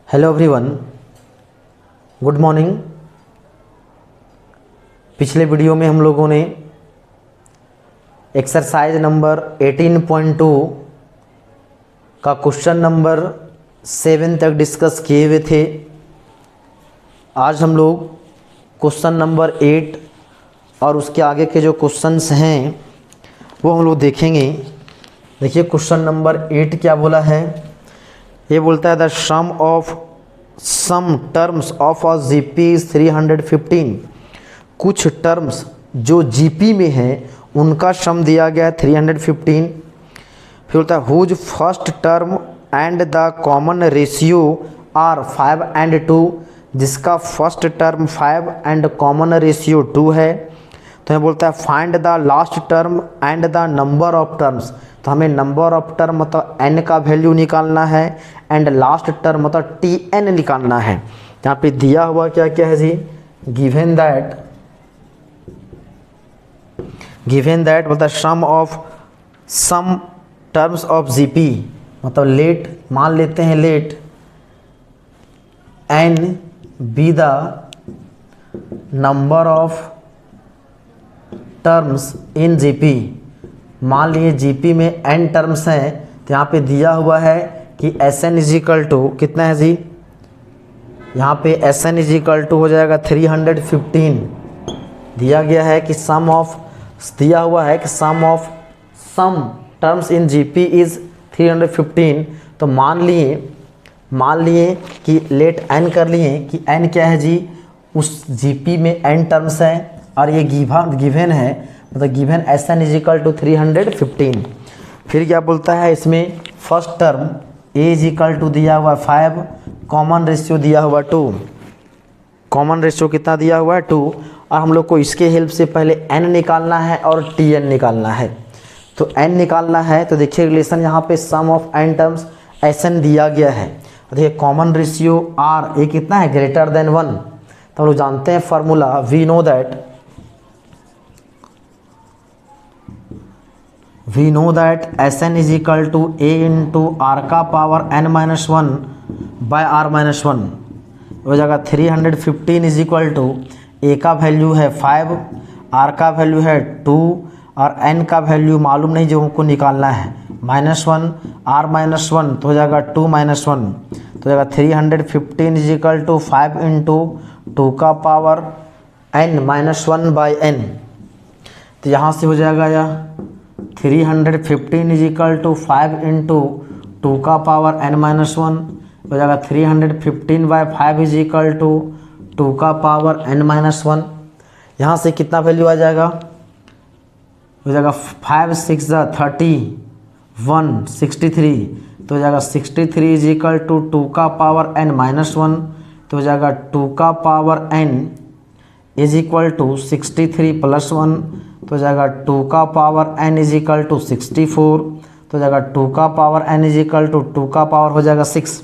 Hello everyone, good morning. पिछले video में हम लोगों ने एक्सरसाइज नंबर 18.2 का क्वेश्चन नंबर 7 तक डिस्कस किए हुए थे। आज हम लोग क्वेश्चन नंबर 8 और उसके आगे के जो क्वेश्चंस हैं वो हम लोग देखेंगे। देखिए क्वेश्चन नंबर 8 क्या बोला है। ये बोलता है the sum terms of a GP is 315। कुछ टर्म्स जो जीपी में हैं उनका सम दिया गया है 315। फिर बोलता है whose first term and the common ratio are 5 and 2, जिसका first term 5 and common ratio 2 है। तो हमें बोलता है find the last term and the number of terms. तो हमें नंबर ऑफ टर्म मतलब n का वैल्यू निकालना है एंड लास्ट टर्म मतलब tn निकालना है। यहाँ पे दिया हुआ क्या क्या है जी, गिवन दैट मतलब सम टर्म्स ऑफ जीपी मतलब लेट, मान लेते हैं let n be the number of terms in GP. मान लिए जीपी में n टर्म्स हैं तो यहाँ पे दिया हुआ है कि Sn इजिकल टू कितना है जी, यहाँ पे Sn इजिकल टू हो जाएगा 315। दिया गया है कि sum terms in GP is 315। तो मान लिए कि लेट n कर लिए कि n क्या है जी, उस जीपी में n टर्म्स हैं और ये गिवन है मतलब गिवन Sn इजिकल टू 315। फिर क्या बोलता है इसमें first term a is equal to दिया हुआ 5, कॉमन रेशियो दिया हुआ 2। कॉमन रेशियो कितना दिया हुआ है 2, और हम लोग को इसके हेल्प से पहले n निकालना है और tn निकालना है। तो n निकालना है तो देखिए रिलेशन यहाँ पे सम ऑफ n टर्म्स Sn दिया गया है। देखिए कॉमन रेशियो r ये कितना है, ग्रेटर देन 1। तो हम लोग जानते हैं formula, we know that Sn is equal to a into R का पावर n-1 बाय r-1 हो जाएगा। 315 इज इक्वल टू a का वैल्यू है 5, r का वैल्यू है 2 और n का वैल्यू मालूम नहीं जो हमको निकालना है -1 r-1, तो हो जाएगा 2 -1, तो हो जाएगा 315 इज इक्वल टू 5 इंटू 2 का पावर n-1 बाई n। तो यहाँ से हो जाएगा यह 315 इज इक्वल टू 5 इंटू 2 का पावर n-1 हो जाएगा। 315 बाई 5 इज इक्वल टू 2 का पावर n-1। यहाँ से कितना वैल्यू आ जाएगा, हो जाएगा 5 6 31 63, तो हो जाएगा 63 इज इक्वल टू 2 का पावर n-1, तो हो जाएगा 2 का power n is equal to 63 plus 1, तो हो जाएगा 2 का power n is equal to 64, तो हो जाएगा 2 का power n is equal to 2 का पावर हो जाएगा 6,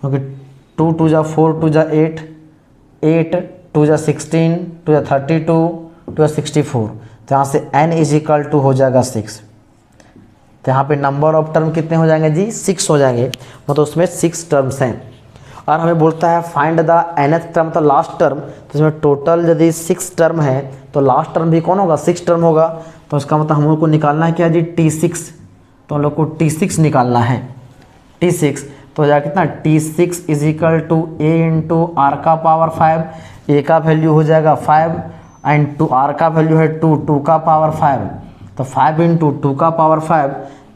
क्योंकि 2 2 जा 4 2 जा 8 8 2 जा 16 2 जा 32 2 जा 64, तो यहाँ से n इज इक्वल टू हो जाएगा 6। तो यहाँ पे नंबर ऑफ टर्म कितने हो जाएंगे जी, 6 हो जाएंगे, मतलब उसमें 6 टर्म्स हैं। और हमें बोलता है फाइंड द nth टर्म तो लास्ट टर्म, तो इसमें टोटल यदि 6 टर्म है तो लास्ट टर्म भी कौन होगा, 6 टर्म होगा। तो इसका मतलब हम लोग को निकालना है क्या जी, T6। तो हम लोग को T6 निकालना है, T6। तो हो जाएगा कितना, T6 is equal to a into R का पावर 5, a का वैल्यू हो जाएगा 5 एंड टू आर का वैल्यू है 2, 2 का पावर 5, तो 5 इंटू 2 का पावर 5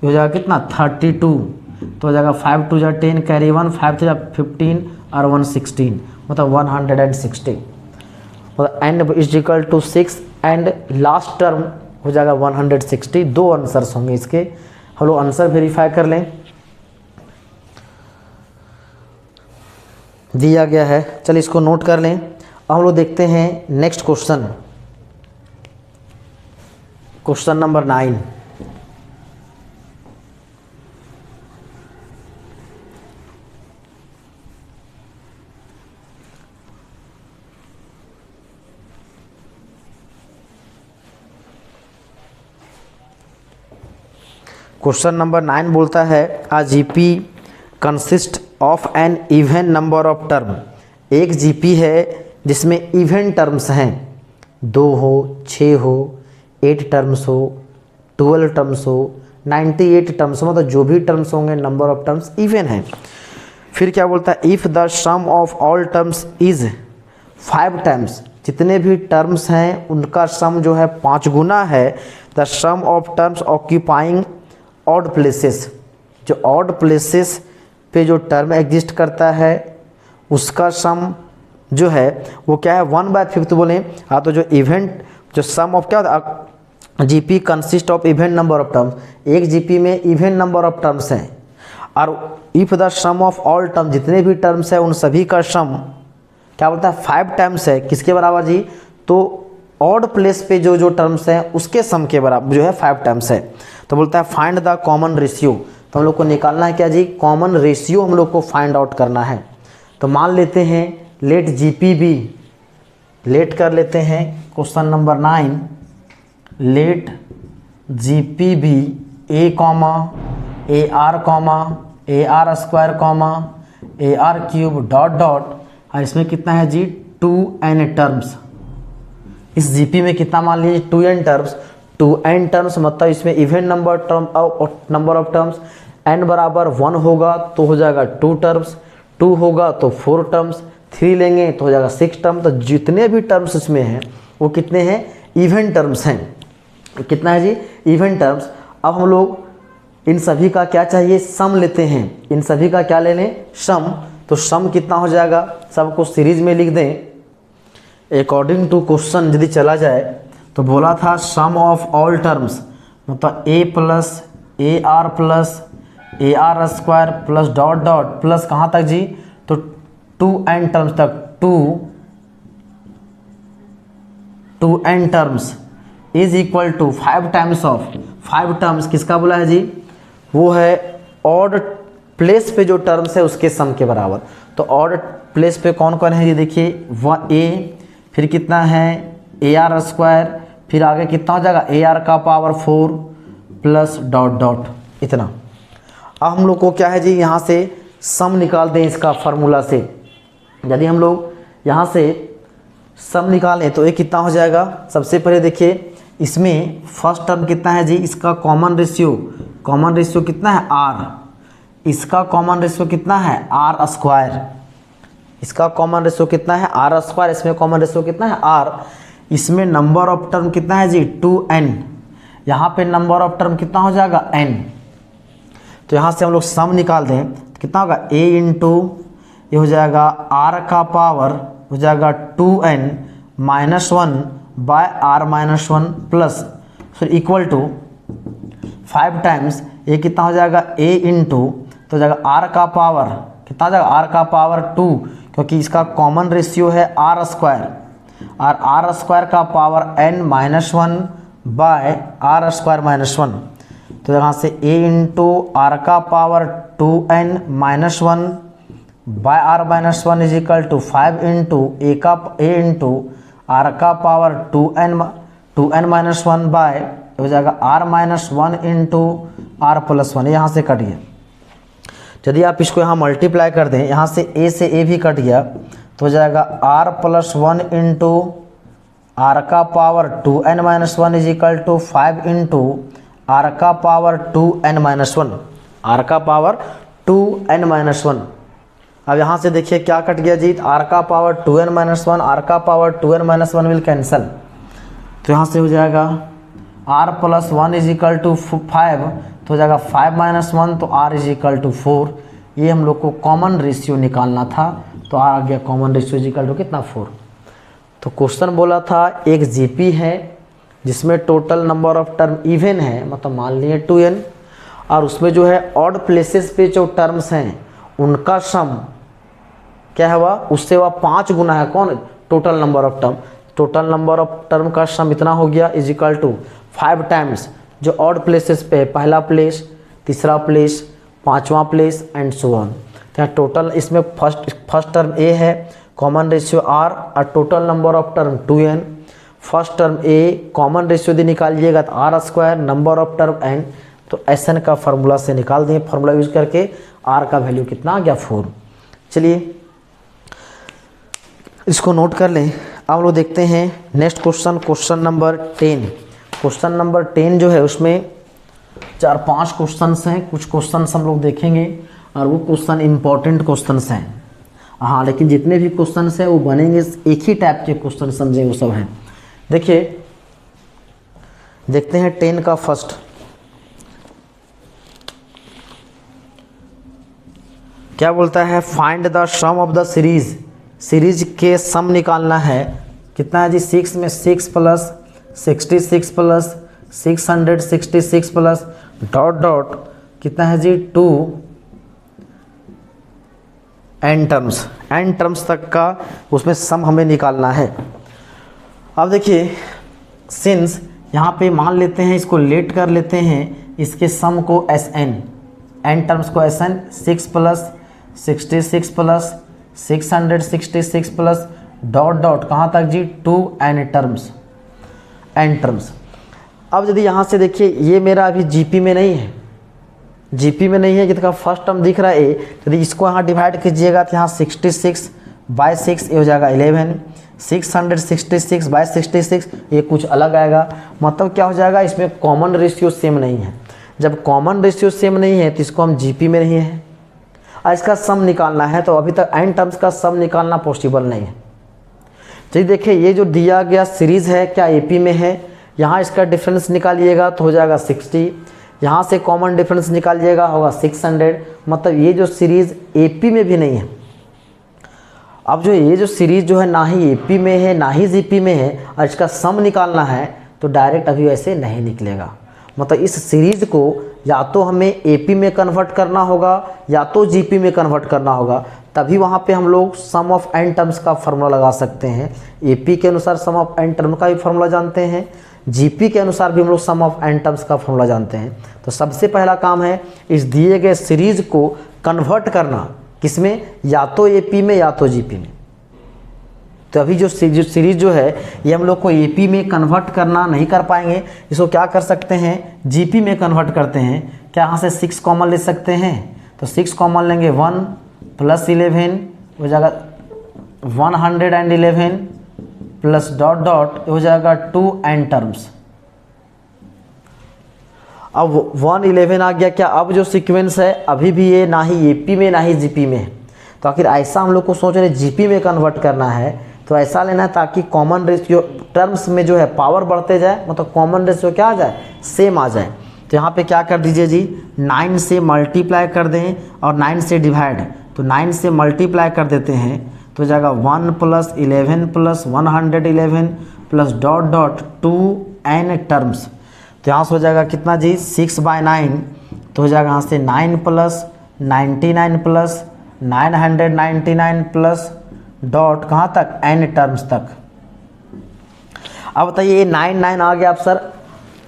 हो जाएगा कितना 32, तो हो जाएगा 5 2 जा 10 कैरी 1 5 2 जा 15 और 116 मतलब 160, मतलब n is equal to 6 and last term हो जाएगा 160। 2 आंसर्स होंगे इसके, हम लोग आंसर वेरीफाई कर लें। दिया गया है, चलिए इसको नोट कर लें। अब हम लोग देखते हैं next question number 9। Question number 9 बोलता है a GP consist of an even number of term, एक जीपी है जिसमें इवन टर्म्स हैं, 2 हो, 6 हो, 8 टर्म्स हो, 12 टर्म्स हो, 98 टर्म्स हो, मतलब जो भी टर्म्स होंगे नंबर ऑफ टर्म्स इवन है। फिर क्या बोलता है, if the sum of all terms is 5 times, जितने भी टर्म्स हैं उनका सम जो है 5 गुना है the sum of terms occupying odd places, जो ऑड प्लेसेस पे जो टर्म एग्जिस्ट करता है उसका सम जो है वो क्या है 1/5 बोले। हाँ, तो जो इवेंट जो सम ऑफ क्या होता है, GP consist of even number of terms, एक जीपी में इवेंट नंबर ऑफ टर्म्स हैं, और if the sum of all term, जितने भी टर्म्स है उन सभी का सम क्या बोलता है 5 टाइम्स है, किसके बराबर जी, तो ऑड प्लेस पे जो जो टर्म्स हैं उसके सम के बराबर जो है 5 टाइम्स है। तो बोलता है फाइंड द कॉमन रेशियो, तो हम लोग को निकालना है क्या जी, कॉमन रेशियो हम लोग को फाइंड आउट करना है। तो मान लेते हैं लेट जीपी बी, लेट कर लेते हैं question number 9, let GP be A comma A R comma A R square comma A R cube dot dot, और इसमें कितना है जी 2n टर्म्स, इस जीपी में कितना मान लीजिए 2n टर्म्स, 2n टर्म्स मतलब इसमें event number of terms, n बराबर 1 होगा तो हो जाएगा 2 टर्म्स, 2 होगा तो 4 टर्म्स, 3 लेंगे तो हो जाएगा 6 टर्म। तो जितने भी टर्म्स इसमें हैं वो कितने हैं, इवेंट टर्म्स हैं। कितना है जी, इवेंट टर्म्स। अब हम लोग इन सभी का क्या चाहिए, सम लेते हैं, इन सभी का क्या ले लें, सम। तो सम कितना हो जाएगा, सबको सीरीज में लिख दें अकॉर्डिंग टू क्वेश्चन यदि चला जाए तो बोला था सम ऑफ ऑल टर्म्स मतलब a plus A R square plus dot dot plus कहाँ तक जी, तो 2n टर्म्स तक, 2n terms is equal to 5 times of 5 terms, किसका बोला है जी, वो है ऑड प्लेस पे जो टर्म्स है उसके सम के बराबर। तो ऑड प्लेस पे कौन कौन है ये देखिए, a, फिर कितना है ए आर स्क्वायर, फिर आगे कितना हो जाएगा ए आर का पावर 4 प्लस डॉट डॉट, इतना। अब हम लोग को क्या है जी, यहाँ से सम निकाल दें इसका फार्मूला से। यदि हम लोग यहाँ से सम निकालें तो ये कितना हो जाएगा, सबसे पहले देखिए इसमें फर्स्ट टर्म कितना है जी, इसका कॉमन रेशियो कितना है r, इसका कॉमन रेशियो कितना है r स्क्वायर, इसका कॉमन रेशियो कितना है r स्क्वायर, इसमें कॉमन रेशियो कितना है r, इसमें नंबर ऑफ टर्म कितना है जी 2n, यहाँ पे नंबर ऑफ टर्म कितना हो जाएगा n। तो यहाँ से हम लोग सम निकाल दें तो कितना होगा a इंटू ये हो जाएगा r का पावर हो जाएगा 2n minus 1 by r-1 plus फिर इक्वल टू 5 टाइम्स ये कितना हो जाएगा a इंटू तो हो जाएगा r का पावर कितना हो जाएगा r का पावर 2, क्योंकि इसका कॉमन रेशियो है r स्क्वायर, और r स्क्वायर का power n-1 by r square minus 1। तो यहाँ से a इंटू r का power 2n-1 by r-1 is equal to 5 into a into r का पावर 2n-1 बाय हो जाएगा r-1 इंटू r+1, यहाँ से कट गया। यदि आप इसको यहाँ मल्टीप्लाई कर दें, यहाँ से a से a भी कट गया तो हो जाएगा r+1 इंटू r का power 2n-1 is equal to 5 into r का पावर 2n-1, r का पावर 2n-1। अब यहाँ से देखिए क्या कट गया जी, r का पावर 2n-1, r का पावर 2n-1 विल कैंसल, तो यहाँ से हो जाएगा r+1 इज इक्वल टू 5, तो हो जाएगा 5-1 तो r इज इक्वल टू 4। ये हम लोग को कॉमन रेशियो निकालना था, तो r आ गया common ratio is equal to कितना 4। तो क्वेश्चन बोला था एक जीपी है जिसमें total number of term even है, मतलब मान लिए 2n, और उसमें जो है ऑड प्लेसेस पे जो टर्म्स हैं उनका सम क्या है, वह उससे वह 5 गुना है, कौन, total number of term. Total number of term का सम इतना हो गया इज इक्वल टू 5 टाइम्स जो ऑड प्लेसेस पे है, पहला प्लेस, तीसरा प्लेस, 5वां प्लेस एंड सो ऑन। तो टोटल इसमें फर्स्ट टर्म a है, कॉमन रेशियो r, और total number of term 2n। First term a common ratio यदि निकालिएगा तो r square, number of term n तो SN का फार्मूला से निकाल दें, फार्मूला यूज करके R का वैल्यू कितना आ गया 4। चलिए इसको नोट कर लें। अब लोग देखते हैं next question, question number 10। Question number 10 जो है उसमें 4-5 क्वेश्चंस हैं, कुछ क्वेश्चंस हम लोग देखेंगे और वो क्वेश्चन इंपॉर्टेंट क्वेश्चंस हैं। हाँ, लेकिन जितने भी क्वेश्चंस हैं वो बनेंगे एक ही टाइप के क्वेश्चन, समझें वो सब हैं। देखिए देखते हैं 10 का फर्स्ट। क्या बोलता है, find the sum of the series. Series के सम निकालना है। कितना है जी, 6 में 6 plus 66 plus 666 plus dot dot कितना है जी 2 n टर्म्स तक का उसमें सम हमें निकालना है। अब देखिए सिंस यहाँ पे मान लेते हैं, इसको लेट कर लेते हैं, इसके सम को n टर्म्स को SN 6 plus 66 plus 666 plus dot dot कहाँ तक जी 2n टर्म्स। अब यदि यहाँ से देखिए ये मेरा अभी जीपी में नहीं है, जिसका फर्स्ट टर्म दिख रहा है a, यदि इसको यहाँ डिवाइड कीजिएगा तो यहाँ 66/6 ये हो जाएगा 11, 666/66 ये कुछ अलग आएगा। मतलब क्या हो जाएगा, इसमें कॉमन रेशियो सेम नहीं है। जब कॉमन रेशियो सेम नहीं है तो इसको हम जीपी में नहीं है और इसका सम निकालना है, तो अभी तक n टर्म्स का सम निकालना पॉसिबल नहीं है। चलिए देखिए ये जो दिया गया सीरीज़ है क्या एपी में है, यहाँ इसका डिफरेंस निकालिएगा तो हो जाएगा 60, यहाँ से कॉमन डिफरेंस निकालिएगा होगा 600। मतलब ये जो सीरीज़ एपी में भी नहीं है। अब जो ये जो सीरीज़ जो है ना ही एपी में है ना ही जीपी में है और इसका सम निकालना है तो डायरेक्ट अभी वैसे नहीं निकलेगा। मतलब इस सीरीज़ को या तो हमें एपी में कन्वर्ट करना होगा या तो जीपी में कन्वर्ट करना होगा, तभी वहाँ पे हम लोग सम ऑफ n टर्म्स का फार्मूला लगा सकते हैं। एपी के अनुसार सम ऑफ n टर्म का भी फार्मूला जानते हैं, जीपी के अनुसार भी हम लोग सम ऑफ n टर्म्स का फार्मूला जानते हैं। तो सबसे पहला काम है इस दिए गए सीरीज़ को कन्वर्ट करना, किसमें, या तो एपी में या तो जीपी में। तो अभी जो सीरीज जो है ये हम लोग को एपी में कन्वर्ट करना नहीं कर पाएंगे, इसको क्या कर सकते हैं, जीपी में कन्वर्ट करते हैं। क्या यहाँ से 6 कॉमन ले सकते हैं, तो 6 कॉमन लेंगे 1 प्लस 11 हो जाएगा 111 प्लस डॉट डॉट हो जाएगा 2n टर्म्स। अब 111 आ गया। क्या अब जो सीक्वेंस है अभी भी ये ना ही एपी में ना ही जीपी में है, तो आखिर ऐसा हम लोग को सोच रहे जीपी में कन्वर्ट करना है, तो ऐसा लेना है ताकि कॉमन रेशियो टर्म्स में जो है पावर बढ़ते जाए, मतलब कॉमन रेशियो क्या आ जाए, सेम आ जाए। तो यहाँ पे क्या कर दीजिए जी, 9 से मल्टीप्लाई कर दें और 9 से डिवाइड, तो 9 से मल्टीप्लाई कर देते हैं तो हो जाएगा 1 plus 11 plus 111 plus dot dot 2n terms. तो यहाँ से हो जाएगा कितना जी 6/9, तो हो जाएगा यहाँ से 9 प्लस 99 प्लस 999 प्लस डॉट कहाँ तक n टर्म्स तक। अब बताइए ये 9 आ गया। अब सर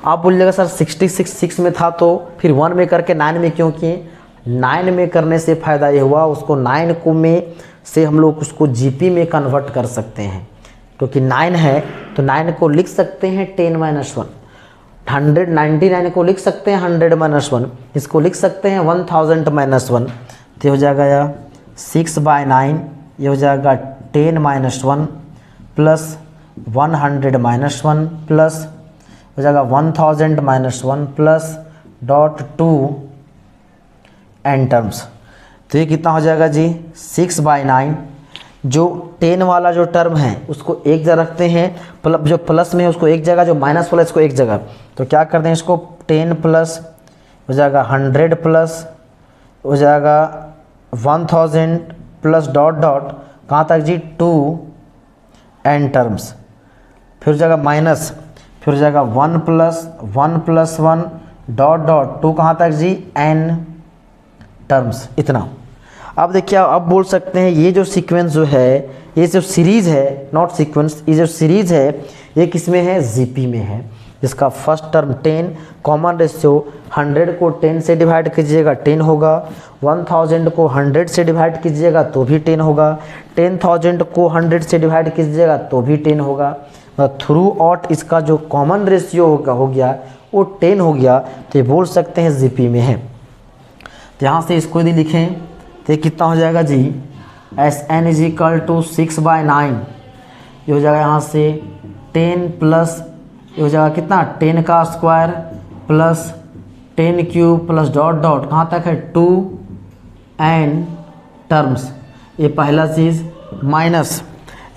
आप बोलिएगा सर 66 में था तो फिर 1 में करके 9 में क्यों किए। 9 में करने से फ़ायदा ये हुआ, उसको 9 को में से हम लोग उसको जीपी में कन्वर्ट कर सकते हैं, क्योंकि 9 है तो 9 को लिख सकते हैं 10-1, 199 को लिख सकते हैं 100-1, इसको लिख सकते हैं 1000-1। तो हो जाएगा या 6/9 ये हो जाएगा 10-1 प्लस 100-1 प्लस हो जाएगा 1000-1 प्लस डॉट 2n टर्म्स। तो ये कितना हो जाएगा जी 6/9। जो 10 वाला जो टर्म है उसको एक जगह रखते हैं, जो प्लस में है उसको एक जगह, जो माइनस वाला इसको एक जगह। तो क्या करते हैं इसको 10 प्लस हो जाएगा 100 प्लस हो जाएगा 1000 प्लस डॉट डॉट कहाँ तक जी 2n टर्म्स, फिर हो जाएगा माइनस, फिर हो जाएगा 1 प्लस 1 डॉट डॉट 2 कहाँ तक जी n टर्म्स, इतना। अब देखिए अब बोल सकते हैं ये जो सीक्वेंस जो है, ये जो सीरीज़ है, नॉट सीक्वेंस, ये जो सीरीज़ है ये किस में है, जीपी में है। जिसका फर्स्ट टर्म 10, कॉमन रेशियो 100 को 10 से डिवाइड कीजिएगा 10 होगा, 1000 को 100 से डिवाइड कीजिएगा तो भी 10 होगा, 10,000 को 100 से डिवाइड कीजिएगा तो भी 10 होगा। थ्रू आउट इसका जो कॉमन रेशियो हो गया वो 10 हो गया तो ये बोल सकते हैं जीपी में है। तो यहाँ से इसको यदि लिखें तो ये कितना हो जाएगा जी, Sn इज इक्वल टू 6/9, ये हो जाएगा यहाँ से 10 प्लस ये हो जाएगा कितना 10 का square plus 10 cube plus dot dot कहाँ तक है 2n टर्म्स, ये पहला चीज़ माइनस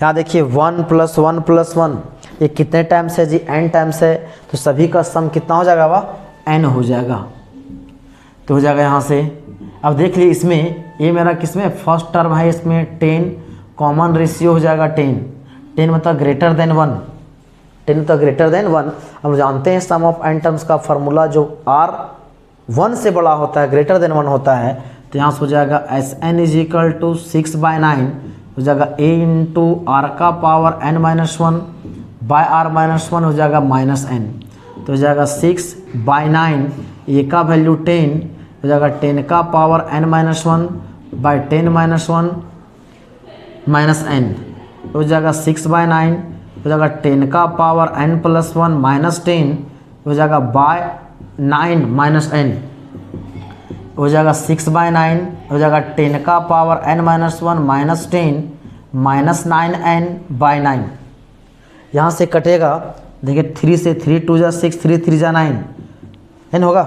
यहाँ देखिए 1 + 1 + 1 ये कितने टाइम्स है जी, n टाइम्स है, तो सभी का सम कितना हो जाएगा वह n हो जाएगा। तो हो जाएगा यहाँ से, अब देख लीजिए इसमें ये मेरा किसमें फर्स्ट टर्म है, इसमें 10 कॉमन रेशियो हो जाएगा 10 मतलब ग्रेटर देन 1, 10 तो ग्रेटर देन 1। हम जानते हैं सम ऑफ n टर्म्स का फार्मूला जो r 1 से बड़ा होता है, ग्रेटर देन 1 होता है। तो यहाँ से हो जाएगा Sn इज इक्वल टू 6/9 हो जाएगा a इंटू आर का पावर n-1 बाय r-1 हो जाएगा -n, तो हो जाएगा 6/9 ए का वैल्यू 10 हो जाएगा 10 का पावर n-1 बाय 10-1 -n हो जाएगा 6/9 हो जाएगा 10 का पावर n+1 -10 हो जाएगा बाय 9 -n हो जाएगा 6/9 हो जाएगा 10 का पावर n-1 -10 -9n बाय 9। यहाँ से कटेगा देखिए 3 से 3 2 जा 6 3 3 जा 9 n होगा,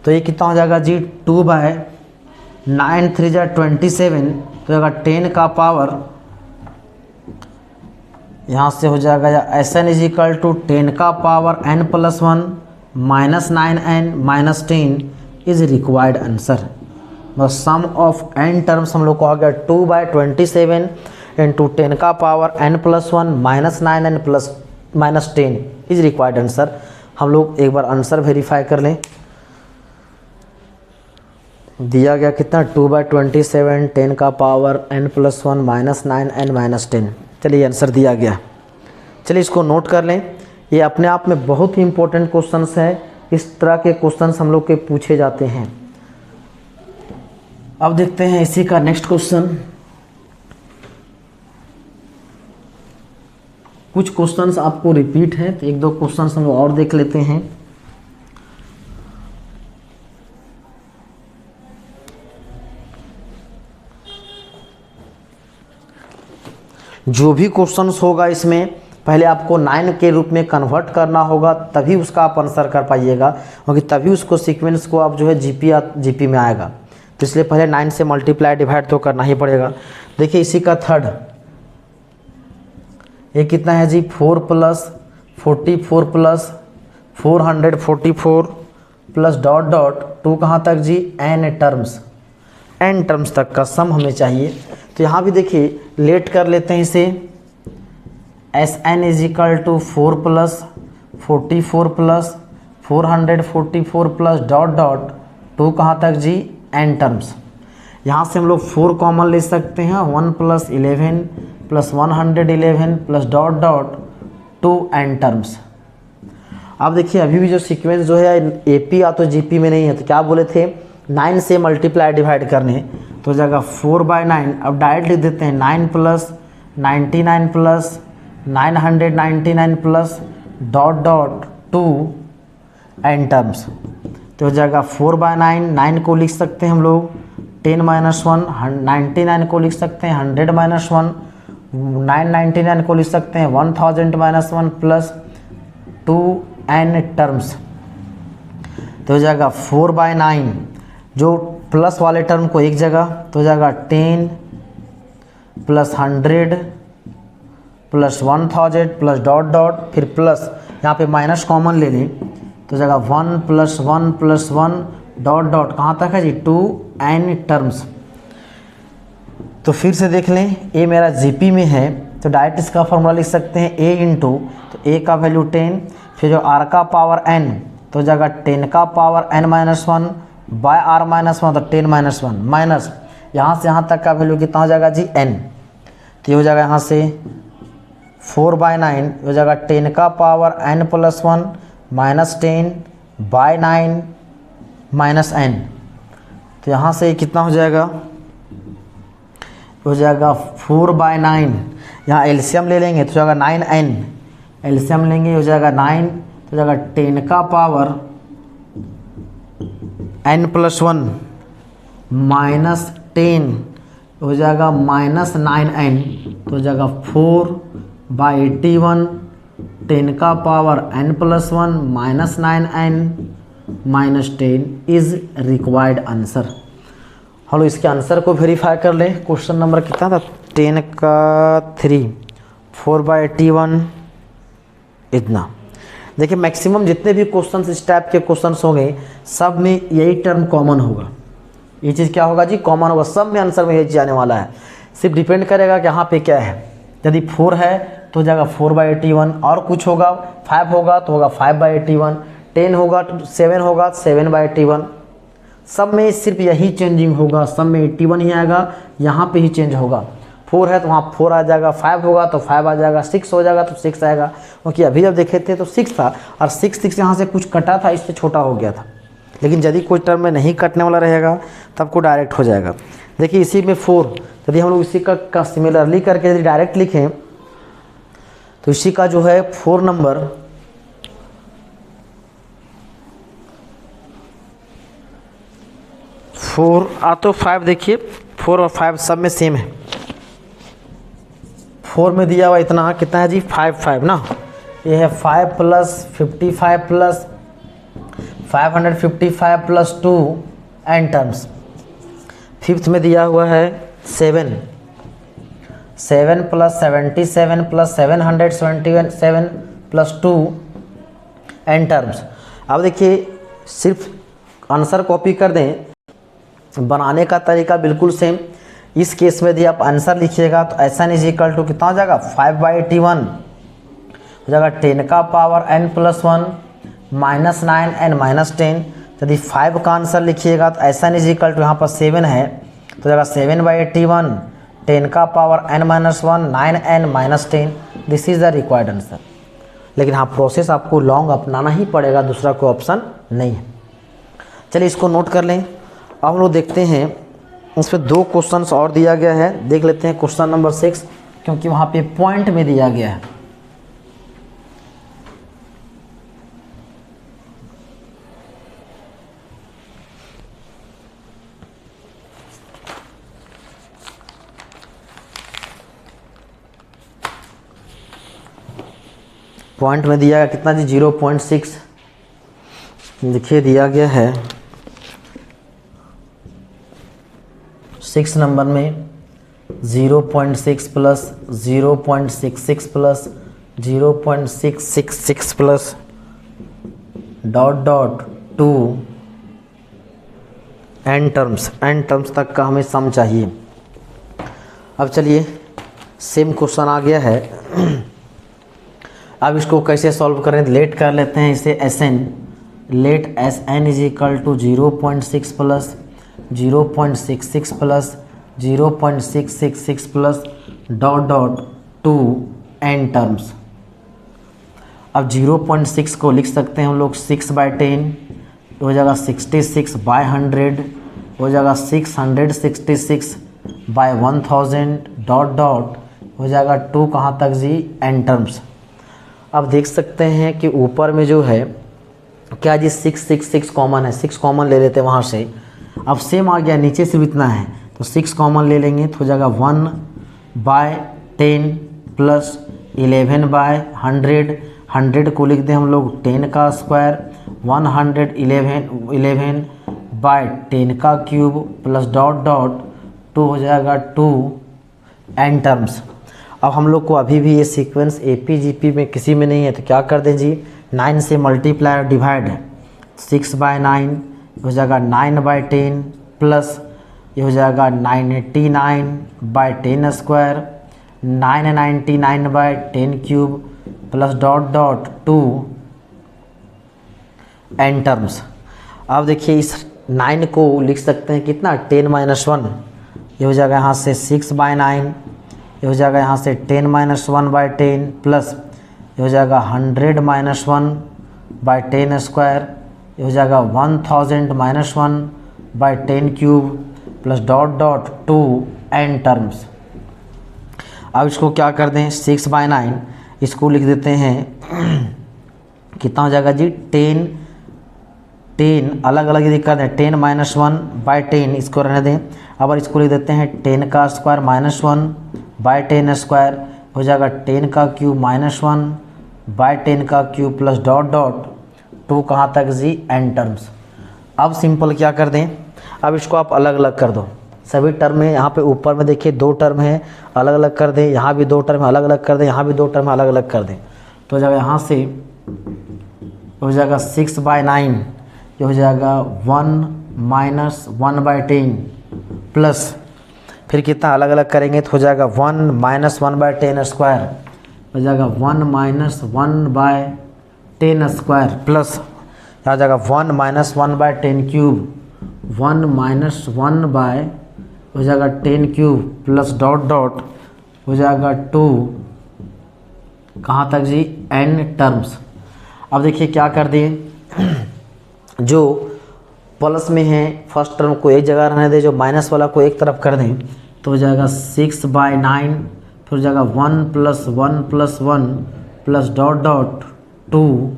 तो ये कितना हो जाएगा जी 2/9 3 जा 27 तो जाएगा 10 का पावर यहाँ से हो जाएगा या Sn इज इक्वल टू 10 का power n+1 -9n -10 is required answer. बस सम ऑफ n टर्म्स हम लोग को हो गया 2/27 इंटू 10 का power n+1 -9n -10 is required answer. हम लोग एक बार आंसर वेरीफाई कर लें, दिया गया कितना 2/27 10 का पावर n+1 -9n -10। चलिए आंसर दिया गया, चलिए इसको नोट कर लें। ये अपने आप में बहुत ही इंपॉर्टेंट क्वेश्चंस है, इस तरह के क्वेश्चंस हम लोग के पूछे जाते हैं। अब देखते हैं इसी का नेक्स्ट क्वेश्चन। कुछ क्वेश्चंस आपको रिपीट हैं, तो एक दो क्वेश्चंस हम लोग और देख लेते हैं। जो भी क्वेश्चंस होगा इसमें पहले आपको 9 के रूप में कन्वर्ट करना होगा, तभी उसका आप आंसर कर पाइएगा, क्योंकि तभी उसको सीक्वेंस को आप जो है जीपी में आएगा। तो इसलिए पहले 9 से मल्टीप्लाई डिवाइड तो करना ही पड़ेगा। देखिए इसी का थर्ड, ये कितना है जी 4 + 44 + 444 प्लस डॉट डॉट 2 कहाँ तक जी n टर्म्स तक का सम हमें चाहिए। तो यहाँ भी देखिए लेट कर लेते हैं इसे, Sn is equal to 4 + 44 + 444 plus dot dot 2 कहाँ तक जी n टर्म्स। यहाँ से हम लोग 4 कॉमन ले सकते हैं, 1 + 11 plus 111 plus dot dot 2n terms. अब देखिए अभी भी जो सीक्वेंस जो है AP या तो GP में नहीं है, तो क्या बोले थे 9 से मल्टीप्लाई डिवाइड करने, तो हो जाएगा 4/9। अब डायरेक्ट लिख देते हैं 9 + 99 plus 999 plus dot dot 2n terms, तो हो जाएगा 4/9। 9 को लिख सकते हैं हम लोग 10 - 1, 99 को लिख सकते हैं 100 - 1, 999 को लिख सकते हैं 1000 - 1 प्लस 2n टर्म्स, तो हो जाएगा 4/9। जो प्लस वाले टर्म को एक जगह, तो हो जाएगा 10 plus 100 plus 1000 plus dot dot फिर प्लस यहाँ पे माइनस कॉमन ले लें, तो हो जाएगा 1 + 1 + 1 डॉट डॉट कहाँ तक है जी 2n टर्म्स। तो फिर से देख लें, a मेरा GP में है तो डायरेक्ट इसका फॉर्मूला लिख सकते हैं a इंटू, तो a का वैल्यू 10, फिर जो r का पावर n, तो हो जाएगा 10 का पावर n-1 बाय r-1 तो 10 - 1 माइनस यहाँ से यहाँ तक का वैल्यू कितना हो जाएगा जी n, तो ये हो जाएगा यहाँ से 4/9 हो जाएगा 10 का पावर n+1 -10 बाय 9 -n, तो यहाँ से कितना हो जाएगा, हो जाएगा 4/9। यहाँ एलसीएम ले लेंगे तो हो जाएगा 9n, एलसीएम लेंगे हो जाएगा 9 तो जाएगा 10 का पावर n+1 माइनस 10 हो जाएगा -9n, तो हो जाएगा 4/81 10 का power n+1 -9n -10 is required answer. हम लोग इसके आंसर को वेरीफाई कर लें। क्वेश्चन नंबर कितना था? 10 का 3 4/81 इतना। देखिए मैक्सिमम जितने भी क्वेश्चंस इस टाइप के क्वेश्चंस होंगे सब में यही टर्म कॉमन होगा। ये चीज़ क्या होगा जी? कॉमन होगा, सब में आंसर में यही चीज़ आने वाला है। सिर्फ डिपेंड करेगा कि यहाँ पे क्या है। यदि 4 है तो हो जाएगा 4/81, और कुछ होगा 5 होगा तो होगा 5/81, 10 होगा तो 7 होगा 7/81। सब में सिर्फ यही चेंजिंग होगा, सब में 81 ही आएगा, यहाँ पे ही चेंज होगा। 4 है तो वहाँ 4 आ जाएगा, 5 होगा तो 5 आ जाएगा, 6 हो जाएगा तो 6 आएगा। क्योंकि अभी जब देखे थे तो 6 था और 6 यहाँ से कुछ कटा था, इससे छोटा हो गया था। लेकिन यदि कोई टर्म में नहीं कटने वाला रहेगा तब को डायरेक्ट हो जाएगा। देखिए इसी में 4, यदि हम लोग इसी का सिमिलरली करके यदि डायरेक्ट लिखें तो इसी का जो है 4 नंबर 4 तो 5, देखिए 4 और 5 सब में सेम है। 4 में दिया हुआ इतना कितना है जी? 5 ना, ये है 5 + 55 + 555 + 2 एन टर्म्स। 5th में दिया हुआ है 7 + 77 + 777 + 2 एन टर्म्स। अब देखिए सिर्फ आंसर कॉपी कर दें, बनाने का तरीका बिल्कुल सेम। इस केस में यदि आप आंसर लिखिएगा तो SN = कितना हो जाएगा? 5/81 हो जाएगा 10 का पावर n+1 -9n -10। यदि 5 का आंसर लिखिएगा तो SN = यहाँ पर 7 है तो हो जाएगा 7/81 10 का power n-1 9n -10। This is the required answer. लेकिन हाँ प्रोसेस आपको लॉन्ग अपनाना ही पड़ेगा, दूसरा कोई ऑप्शन नहीं है। चलिए इसको नोट कर लें। अब हम लोग देखते हैं इसमें 2 क्वेश्चंस और दिया गया है, देख लेते हैं। क्वेश्चन नंबर 6, क्योंकि वहाँ पे पॉइंट में दिया गया है। पॉइंट में दिया गया कितना जी? 0.6। देखिए दिया गया है 6 नंबर में 0.6 + 0.66 + 0.666 + ... 2 एन टर्म्स तक का हमें सम चाहिए। अब चलिए सेम क्वेश्चन आ गया है। अब इसको कैसे सॉल्व करें? लेट कर लेते हैं इसे SN। Let SN = 0.6 + 0.66 + 0.666 + ... 2 N terms. अब 0.6 को लिख सकते हैं हम लोग 6/10 हो जाएगा 66/100 हो जाएगा 666/1000 ... हो जाएगा 2 कहाँ तक जी? N terms. अब देख सकते हैं कि ऊपर में जो है क्या जी 666 कॉमन है, 6 कॉमन ले लेते हैं वहाँ से। अब सेम आ गया, नीचे से भी इतना है तो 6 कॉमन ले लेंगे तो हो जाएगा 1/10 + 11/100। 100 को लिख दें हम लोग 10 का स्क्वायर 111/10 का क्यूब + ... 2 हो जाएगा 2 एन टर्म्स। अब हम लोग को अभी भी ये सीक्वेंस APGP में किसी में नहीं है तो क्या कर दें जी? 9 से मल्टीप्लाई और डिवाइड है। 6/9 हो जाएगा 9/10 प्लस ये हो जाएगा 99/10 स्क्वायर 999/10 क्यूब + ... 2 एन टर्म्स। अब देखिए इस 9 को लिख सकते हैं कितना? 10 - 1। ये हो जाएगा यहाँ से 6/9, ये हो जाएगा यहाँ से 10 - 1/10 प्लस ये हो जाएगा 100 - 1/10 स्क्वायर, ये हो जाएगा 1000 - 1/10 क्यूब + ... 2 एन टर्म्स। अब इसको क्या कर दें? 6/9 इसको लिख देते हैं कितना हो जाएगा जी 10 अलग अलग यदि कर दें 10 - 1 बाय 10 इसको रहने दें। अब इसको लिख देते हैं 10 का स्क्वायर -1 बाय 10 स्क्वायर हो जाएगा 10 का क्यूब -1 बाय 10 का क्यूब प्लस डॉट डॉट 2 कहाँ तक जी n टर्म्स। अब सिंपल क्या कर दें, अब इसको आप अलग अलग कर दो सभी टर्म में। यहाँ पे ऊपर में देखिए 2 टर्म है अलग अलग कर दें, यहाँ भी 2 टर्म अलग अलग कर दें, यहाँ भी 2 टर्म अलग अलग कर दें। तो हो जाएगा यहाँ से हो जाएगा 6/9 ये हो जाएगा 1 - 1/10 प्लस फिर कितना अलग अलग करेंगे तो हो जाएगा 1 - 1/10 स्क्वायर हो जाएगा 1 - 1/10 स्क्वायर प्लस यहाँ हो जाएगा 1 - 1/10 क्यूब 1 - 1 हो जाएगा 10 क्यूब प्लस डॉट डॉट हो जाएगा 2 कहाँ तक जी n टर्म्स। अब देखिए क्या कर दिए जो प्लस में है फर्स्ट टर्म को एक जगह रहने दें, जो माइनस वाला को एक तरफ कर दें तो हो जाएगा 6/9 फिर हो जाएगा 1 + 1 + 1 plus dot dot 2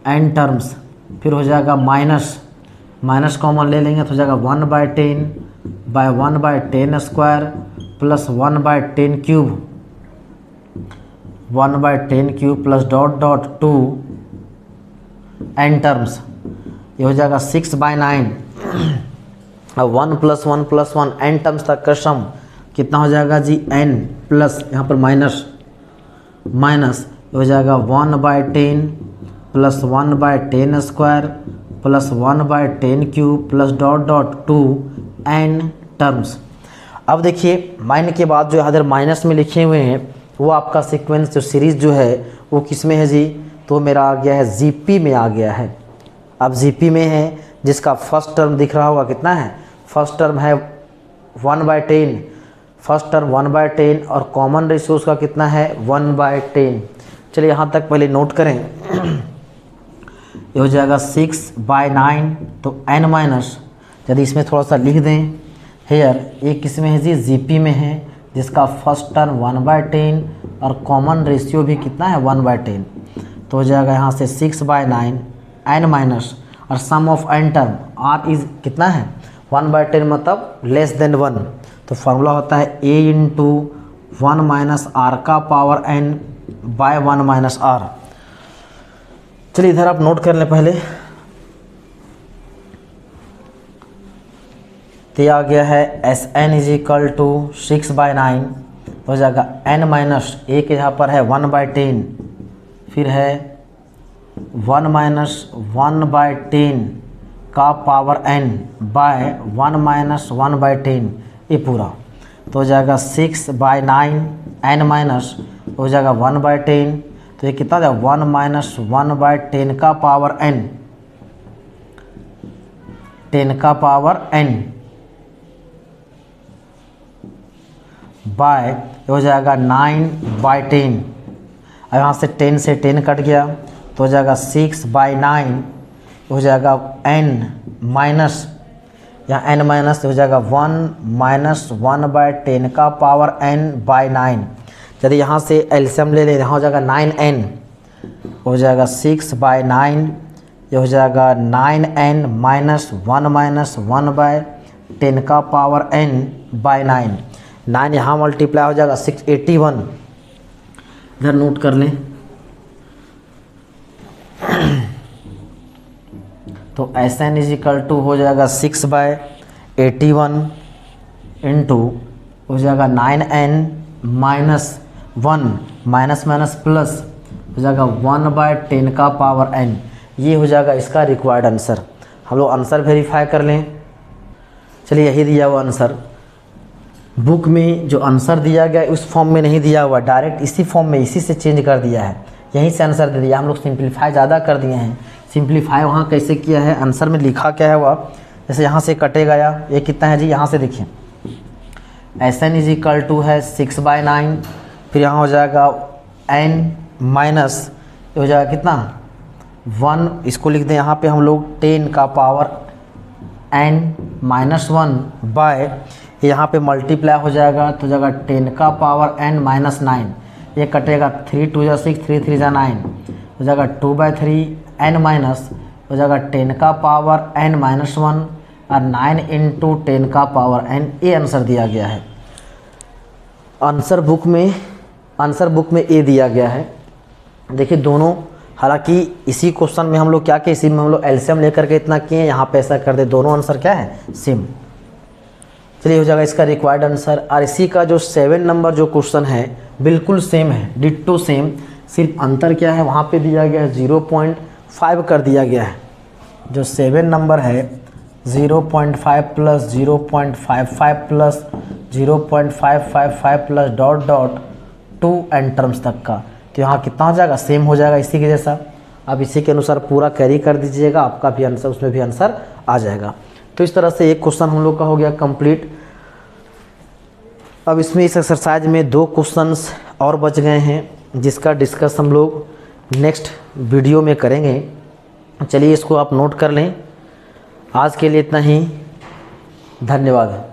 n terms फिर हो जाएगा माइनस कॉमन ले लेंगे तो हो जाएगा 1/10 by 1/10 square plus 1/10 cube 1/10 cube plus dot dot 2 n terms ये हो जाएगा 6/9। अब 1 + 1 + 1 n टर्म्स तक का सम कितना हो जाएगा जी n प्लस यहाँ पर माइनस हो जाएगा 1/10 plus 1/10 square plus 1/10 cube plus dot dot 2 n terms. अब देखिए माइन के बाद जो इधर माइनस में लिखे हुए हैं वो आपका सीक्वेंस जो सीरीज़ जो है वो किस में है जी, तो मेरा आ गया है जीपी में आ गया है। अब जीपी में है जिसका फर्स्ट टर्म दिख रहा होगा कितना है, फर्स्ट टर्म है 1/10 फर्स्ट टर्म 1/10 और कॉमन रेशियो का कितना है 1/10। चलिए यहाँ तक पहले नोट करें ये हो जाएगा 6/9 तो n माइनस यदि इसमें थोड़ा सा लिख दें हेयर ये किस में है जी जीपी में है जिसका फर्स्ट टर्म 1/10 और कॉमन रेशियो भी कितना है 1/10 तो हो जाएगा यहाँ से 6/9 n माइनस और sum of n term r is कितना है 1/10 मतलब लेस देन 1 तो फार्मूला होता है a × 1 - r का पावर n बाय 1 - r। चलिए इधर आप नोट कर लें पहले तो ये आ गया है Sn = 6/9 हो जाएगा n माइनस एक यहाँ पर है 1/10 फिर है 1 - 1/10 का पावर n बाय 1 - 1/10 ये पूरा तो हो जाएगा 6/9 n माइनस हो जाएगा 1/10 तो ये कितना जाएगा 1 - 1/10 का पावर n 10 का पावर n बाय हो जाएगा 9/10। अब यहाँ से 10 से 10 कट गया तो हो जाएगा 6/9 हो जाएगा n माइनस यहाँ n माइनस हो जाएगा 1 - 1/10 का पावर n बाय 9। यदि यहाँ से एलसीएम ले लें यहाँ हो जाएगा 9n हो जाएगा 6/9 ये हो जाएगा 9n माइनस 1 - 1/10 का पावर n बाय 9। 9 यहाँ मल्टीप्लाई हो जाएगा 681 इधर नोट कर लें तो Sn = हो जाएगा 6/81 इंटू हो जाएगा 9n माइनस 1 माइनस प्लस हो जाएगा 1/10 का पावर n। ये हो जाएगा इसका रिक्वायर्ड आंसर। हम लोग आंसर वेरीफाई कर लें। चलिए यही दिया हुआ आंसर बुक में जो आंसर दिया गया उस फॉर्म में नहीं दिया हुआ, डायरेक्ट इसी फॉर्म में इसी से चेंज कर दिया है, यहीं से आंसर दे दिया। हम लोग सिंप्लीफाई ज़्यादा कर दिए हैं। सिंप्लीफाई वहाँ कैसे किया है, आंसर में लिखा क्या है वह, जैसे यहाँ से कटे गया ये कितना है जी, यहाँ से देखिए Sn = है 6/9 फिर यहाँ हो जाएगा n माइनस हो जाएगा कितना 1 इसको लिख दें यहाँ पे हम लोग 10 का पावर n माइनस 1 बाय यहाँ पे मल्टीप्लाई हो जाएगा तो जाएगा 10 का पावर n माइनस 9 ये कटेगा 3 × 2 = 6 3 × 3 = 9 हो जाएगा 2/3 n माइनस हो जाएगा 10 का पावर n माइनस 1 और 9 इंटू 10 का पावर n। ये आंसर दिया गया है। आंसर बुक में ए दिया गया है। देखिए दोनों, हालांकि इसी क्वेश्चन में हम लोग क्या किए, इसी में हम लोग एलसीएम लेकर के इतना किए, यहाँ पे ऐसा कर दे, दोनों आंसर क्या है सेम। चलिए हो जाएगा इसका रिक्वायर्ड आंसर। और इसी का जो 7 नंबर जो क्वेश्चन है बिल्कुल सेम है, डिट्टो सेम, सिर्फ अंतर क्या है, वहाँ पे दिया गया है 0.5 कर दिया गया है। जो 7 नंबर है 0.5 plus 0.55 plus 0.555 plus dot dot 2 N terms तक का, तो यहाँ कितना हो जाएगा, सेम हो जाएगा इसी के जैसा। अब इसी के अनुसार पूरा कैरी कर दीजिएगा, आपका भी आंसर उसमें भी आंसर आ जाएगा। तो इस तरह से एक क्वेश्चन हम लोग का हो गया कंप्लीट। अब इसमें इस एक्सरसाइज में 2 क्वेश्चंस और बच गए हैं, जिसका डिस्कस हम लोग नेक्स्ट वीडियो में करेंगे। चलिए इसको आप नोट कर लें। आज के लिए इतना ही, धन्यवाद।